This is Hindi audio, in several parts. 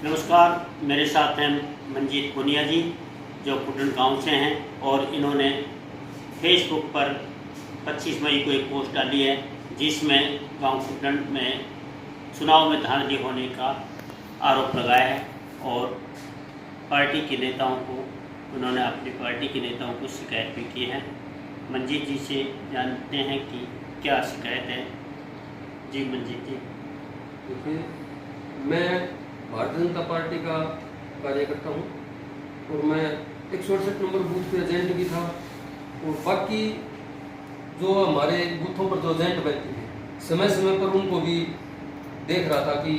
नमस्कार, मेरे साथ हैं मंजीत पुनिया जी जो कुटन गांव से हैं और इन्होंने फेसबुक पर 25 मई को एक पोस्ट डाली है जिसमें गांव कुटन में चुनाव में धांधली होने का आरोप लगाया है और पार्टी के नेताओं को उन्होंने अपनी पार्टी के नेताओं को शिकायत भी की है। मंजीत जी से जानते हैं कि क्या शिकायत है। जी मंजीत जी। देखिए, मैं भारतीय जनता पार्टी का कार्यकर्ता हूँ और मैं 168 नंबर बूथ पे एजेंट भी था और बाकी जो हमारे बूथों पर जो एजेंट बैठते थे समय समय पर उनको भी देख रहा था कि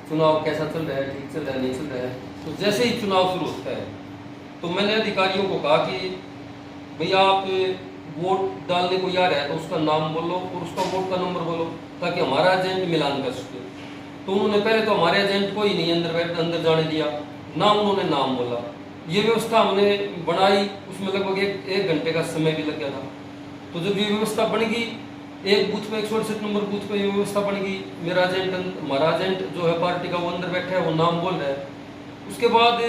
चुनाव कैसा चल रहा है, ठीक चल रहा है, नहीं चल रहा है। तो जैसे ही चुनाव शुरू होता है तो मैंने अधिकारियों को कहा कि भैया आप वोट डालने को यार है तो उसका नाम बोलो और उसका वोट का नंबर बोलो ताकि हमारा एजेंट मिलान कर सके। तो उन्होंने पहले तो हमारे एजेंट को ही नहीं अंदर जाने दिया, ना उन्होंने नाम बोला। ये व्यवस्था हमने बनाई, उसमें लगभग एक घंटे का समय भी लग गया था। तो जब ये व्यवस्था बन गई, एक बूथ पे 168 नंबर बूथ पे ये व्यवस्था बन गई, हमारा एजेंट जो है पार्टी का वो अंदर बैठा है, वो नाम बोल रहा है। उसके बाद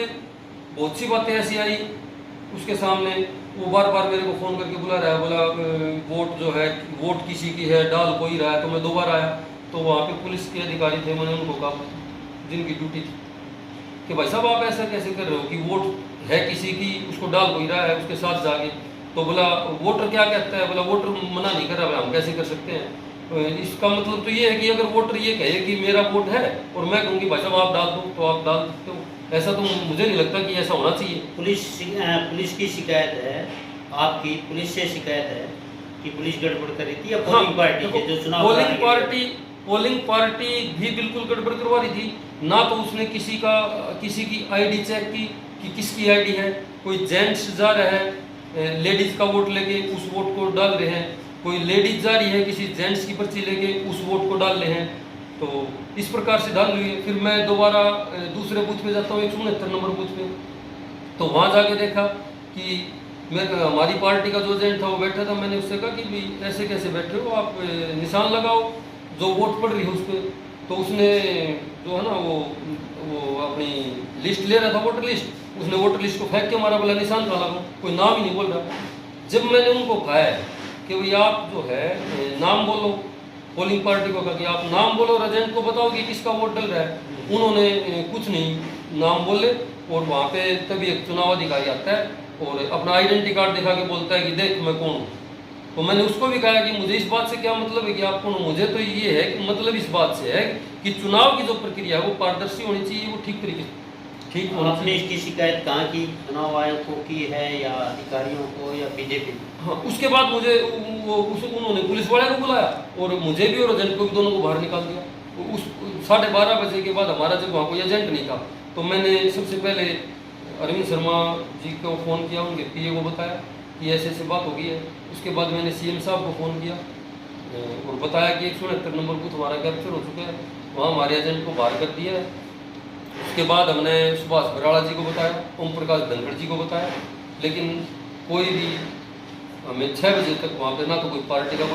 बहुत सी बातें ऐसी आई उसके सामने, वो बार बार मेरे को फ़ोन करके बुला रहा है, बोला वोट जो है वोट किसी की है, डाल कोई रहा है। तो मैं 2 बार आया तो वहाँ पे पुलिस के अधिकारी थे, मैंने उनको कहा जिनकी ड्यूटी थी कि भाई साहब आप ऐसा कैसे कर रहे हो कि वोट है किसी की, उसको डाल कोई रहा है, उसके साथ जाके। तो बोला वोटर क्या कहता है, बोला वोटर मना नहीं कर रहा, हम कैसे कर सकते हैं। इसका मतलब तो ये है कि अगर वोटर ये कहे कि मेरा वोट है और मैं कहूँगी भाई साहब आप डाल दो तो आप डाल सकते हो। ऐसा तो मुझे नहीं लगता कि ऐसा होना चाहिए। पुलिस की शिकायत है, आपकी पुलिस से शिकायत है कि पुलिस गड़बड़ कर रही थी या हाँ, पोलिंग पार्टी के जो चुनाव पोलिंग पार्टी भी बिल्कुल गड़बड़ करवा रही थी। ना तो उसने किसी की आईडी चेक की कि किसकी आईडी है। कोई जेंट्स जा रहा है लेडीज का वोट लेके उस वोट को डाल रहे हैं, कोई लेडीज जा रही है किसी जेंट्स की पर्ची लेके उस वोट को डाल रहे हैं। तो इस प्रकार से डाल हुई है। फिर मैं दोबारा दूसरे बूथ पे जाता हूँ 169 नंबर बूथ पे, तो वहाँ जाके देखा कि हमारी पार्टी का जो एजेंट था वो बैठा था। मैंने उससे कहा कि भाई ऐसे कैसे बैठे हो, आप निशान लगाओ जो वोट पड़ रही है उस पर। तो उसने जो है ना वो अपनी लिस्ट ले रहा था, वोटर लिस्ट, उसने वोटर लिस्ट को फेंक के मारा, बोला निशान कहाँ लगाऊं, कोई नाम ही नहीं बोल रहा। जब मैंने उनको कहा है कि भाई आप जो है नाम बोलो, पोलिंग पार्टी को कहा कि आप नाम बोलो और एजेंट को बताओ कि किसका वोट डल रहा है, उन्होंने कुछ नहीं नाम बोले। और वहाँ पे तभी एक चुनाव अधिकारी आता है और अपना आइडेंटिटी कार्ड दिखा के बोलता है कि देख मैं कौन हूँ। तो मैंने उसको भी कहा कि मुझे इस बात से क्या मतलब है कि आप कौन हो, मुझे तो ये है कि मतलब इस बात से है कि चुनाव की जो प्रक्रिया है वो पारदर्शी होनी चाहिए, वो ठीक तरीके से ठीक होनी आपने इसकी शिकायत कहाँ की, चुनाव आयोग को की है या अधिकारियों को या बीजेपी? हाँ, उसके बाद मुझे उन्होंने पुलिस वाले को बुलाया और मुझे भी और एजेंट को भी दोनों को बाहर निकाल दिया। उस 12:30 बजे के बाद हमारा जब वहाँ कोई एजेंट नहीं था तो मैंने सबसे पहले अरविंद शर्मा जी को फ़ोन किया, उनके पीए को बताया कि ऐसे ऐसे बात हो गई है। उसके बाद मैंने सीएम साहब को फ़ोन किया और बताया कि 169 नंबर बूथ हमारा कैप्चर हो चुका है, वहाँ हमारे एजेंट को बाहर कर दिया है। उसके बाद हमने सुभाष बराड़ा जी को बताया, ओम प्रकाश धनखड़ जी को बताया, लेकिन कोई भी हमें 6 बजे तक वहाँ पे ना तो कोई पार्टी का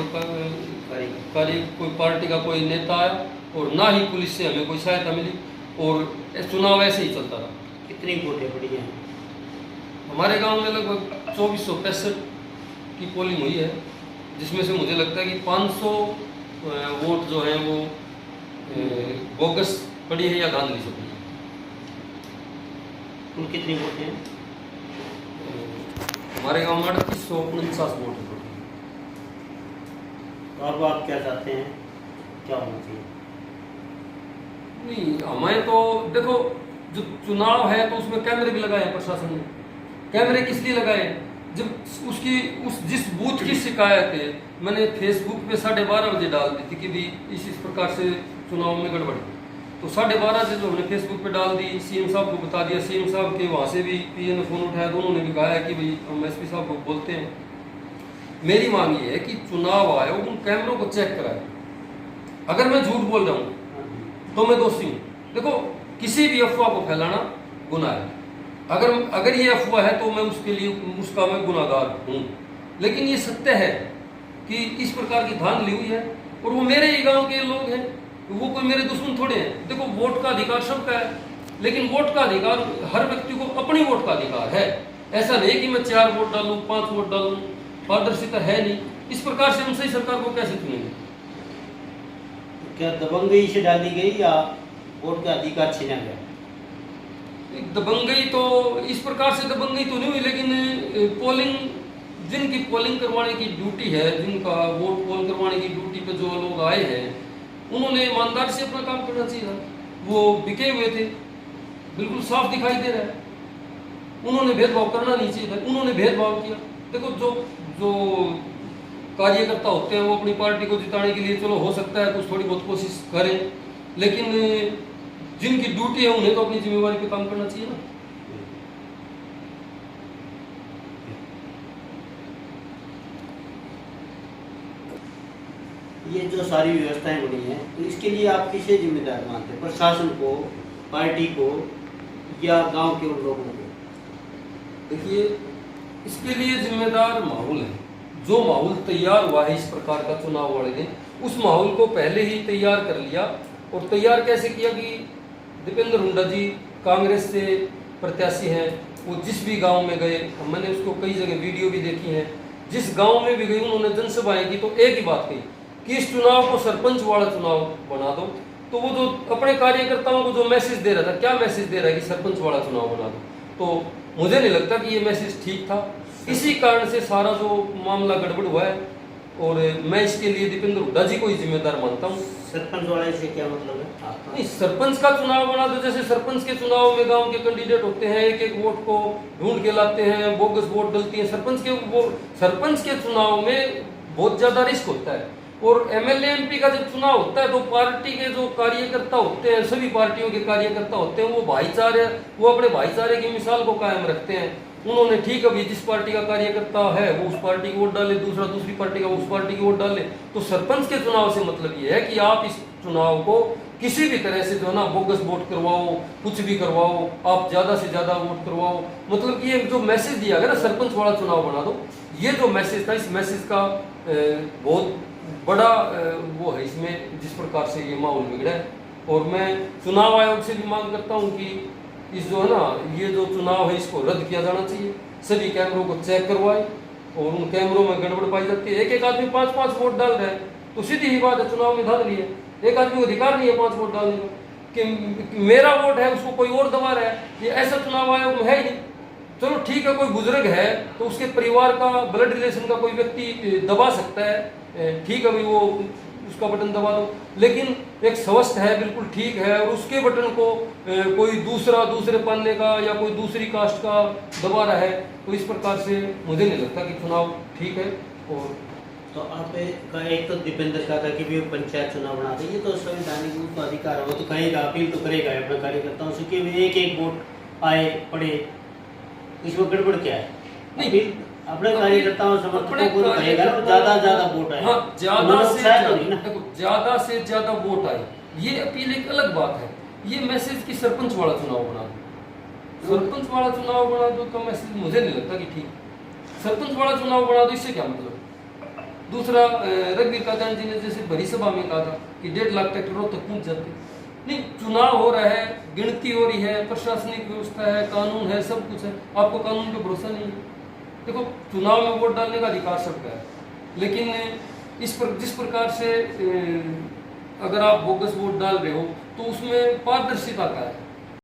कोई पार्टी का कोई नेता आया और ना ही पुलिस से हमें कोई सहायता मिली और चुनाव ऐसे ही चलता रहा। कितनी वोटें पड़ी हैं? हमारे गांव में लगभग 2465 की पोलिंग हुई है, जिसमें से मुझे लगता है कि 500 वोट जो हैं वो बोगस पड़ी है या धांधली से पड़ी है। कुल कितनी वोटें हैं? हमारे गांव में 3849 वोट है। और आप क्या चाहते हैं, क्या होना चाहिए? नहीं, हमें तो देखो जो चुनाव है तो उसमें कैमरे भी लगाए हैं प्रशासन ने। कैमरे किस लिए लगाए? जब जिस बूथ की शिकायत है मैंने फेसबुक पे 12:30 बजे डाल दी थी कि भाई इस प्रकार से चुनाव में गड़बड़, तो 12:30 से जो हमने फेसबुक पे डाल दी, सीएम साहब को बता दिया। सीएम साहब के वहाँ से भी पीए ने फ़ोन उठाया तो उन्होंने भी कहा है कि भाई हम एसपी साहब को बोलते हैं। मेरी मांग ये है कि चुनाव आयोग उन कैमरों को चेक कराए। अगर मैं झूठ बोल रहा हूँ तो मैं दोषी हूँ। देखो, किसी भी अफवाह को फैलाना गुनाह है। अगर ये अफवाह है तो मैं उसका मैं गुनाहगार हूँ, लेकिन ये सत्य है कि इस प्रकार की धांधली हुई है और वो मेरे ही गांव के लोग हैं, वो कोई मेरे दुश्मन थोड़े हैं। देखो, वोट का अधिकार सबका है, लेकिन वोट का अधिकार हर व्यक्ति को अपनी वोट का अधिकार है। ऐसा नहीं कि मैं 4 वोट डालूं, 5 वोट डालूं, पारदर्शिता है नहीं। इस प्रकार से हम सही सरकार को कैसे चुनेंगे? क्या दबंगई से डाली गई या वोट का अधिकार छीना गया? दबंगई तो इस प्रकार से दबंगई तो नहीं हुई, लेकिन पोलिंग, जिनकी पोलिंग करवाने की ड्यूटी है, जिनका वोट पोल करवाने की ड्यूटी पे जो लोग आए हैं, उन्होंने ईमानदारी से अपना काम करना चाहिए था। वो बिके हुए थे, बिल्कुल साफ दिखाई दे रहा है। उन्होंने भेदभाव करना नहीं चाहिए था, उन्होंने भेदभाव किया। देखो, जो कार्यकर्ता होते हैं वो अपनी पार्टी को जिताने के लिए चलो हो सकता है कुछ थोड़ी बहुत कोशिश करें, लेकिन जिनकी ड्यूटी है उन्हें तो अपनी जिम्मेवारी पे काम करना चाहिए ना। ये जो सारी व्यवस्थाएं बनी हैं, तो इसके लिए आप किसे जिम्मेदार मानते हैं? प्रशासन को, पार्टी को, या गांव के उन लोगों को? देखिए, इसके लिए जिम्मेदार माहौल है। जो माहौल तैयार हुआ है इस प्रकार का चुनाव वाले ने, उस माहौल को पहले ही तैयार कर लिया। और तैयार कैसे किया कि दीपेंद्र हुड्डा जी कांग्रेस से प्रत्याशी हैं, वो जिस भी गांव में गए, मैंने उसको कई जगह वीडियो भी देखी है, जिस गांव में भी गए उन्होंने जनसभाएं की, तो एक ही बात कही कि इस चुनाव को सरपंच वाला चुनाव बना दो। तो वो जो अपने कार्यकर्ताओं को जो मैसेज दे रहा था, क्या मैसेज दे रहा है कि सरपंच वाला चुनाव बना दो, तो मुझे नहीं लगता कि ये मैसेज ठीक था। इसी कारण से सारा जो मामला गड़बड़ हुआ है, और मैं इसके लिए दीपेंद्र हुड्डा जी को ही जिम्मेदार मानता हूँ। सरपंच वाले से क्या मतलब है आपका? नहीं, सरपंच का चुनाव बना दो। जैसे सरपंच के चुनाव में गांव के कैंडिडेट होते हैं, एक एक वोट को ढूंढ के लाते हैं, बोगस वोट डलती है। सरपंच के चुनाव में बहुत ज्यादा रिस्क होता है। और एमएलए एमपी का जब चुनाव होता है तो पार्टी के जो कार्यकर्ता होते हैं, सभी पार्टियों के कार्यकर्ता होते हैं, वो अपने भाईचारे की मिसाल को कायम रखते हैं। उन्होंने ठीक अभी जिस पार्टी का कार्यकर्ता है वो उस पार्टी की वोट डाले, दूसरा दूसरी पार्टी का उस पार्टी की वोट डाले। तो सरपंच के चुनाव से मतलब ये है कि आप इस चुनाव को किसी भी तरह से जो है ना बोगस वोट करवाओ, कुछ भी करवाओ, आप ज्यादा से ज्यादा वोट करवाओ। मतलब कि ये जो मैसेज दिया गया ना, सरपंच वाला चुनाव बना दो, ये जो मैसेज था, इस मैसेज का बहुत बड़ा वो है इसमें, जिस प्रकार से ये माहौल बिगड़ा है। और मैं चुनाव आयोग से भी मांग करता हूँ कि इस जो है ना, ये जो चुनाव है इसको रद्द किया जाना चाहिए। सभी कैमरों को चेक करवाए, और उन कैमरों में गड़बड़ पाई जाती है। एक एक आदमी 5-5 वोट डाल रहा है, तो सीधी ही बात है, चुनाव में धांधली है। एक आदमी को अधिकार नहीं है 5 वोट डालने का, कि मेरा वोट है उसको कोई और दबा रहा है। ये ऐसा चुनाव आयोग में है ही नहीं। चलो ठीक है, कोई बुजुर्ग है तो उसके परिवार का ब्लड रिलेशन का कोई व्यक्ति दबा सकता है, ठीक है भाई, वो उसका बटन दबा दो। लेकिन एक स्वस्थ है, बिल्कुल ठीक है, और उसके बटन को कोई दूसरे पन्ने का या कोई दूसरी कास्ट का दबा रहा है, तो इस प्रकार से मुझे नहीं लगता कि चुनाव ठीक है। और तो आप एक तो दीपेंद्र का था कि भी पंचायत चुनाव बना दें, ये तो संवैधानिक उसका अधिकार है, वो तो कहेगा, अपील तो करेगा अपने कार्यकर्ताओं से कि एक एक वोट आए पड़े। इसमें गड़बड़ क्या है? नहीं, अपने कार्यकर्ताओं समर्थकों को कहेगा ज्यादा वोट आए। हाँ, ज्यादा से ज्यादा वोट आए, ये अपील एक अलग बात है। ये मैसेज की सरपंच वाला चुनाव बना दो, सरपंच वाला चुनाव बना दो तो मैसेज मुझे नहीं लगता कि ठीक। सरपंच वाला चुनाव बना दो, इससे क्या मतलब? दूसरा, रघुवीर कादयान जी ने जैसे भरी सभा में कहा था कि 1.5 लाख ट्रैक्टरों तक पहुंच जाते। नहीं, चुनाव हो रहा है, गिनती हो रही है, प्रशासनिक व्यवस्था है, कानून है, सब कुछ है। आपको कानून पे भरोसा नहीं है? देखो, चुनाव में वोट डालने का अधिकार सबका है, लेकिन जिस प्रकार से अगर आप बोगस वोट डाल रहे हो तो उसमें पारदर्शिता का है।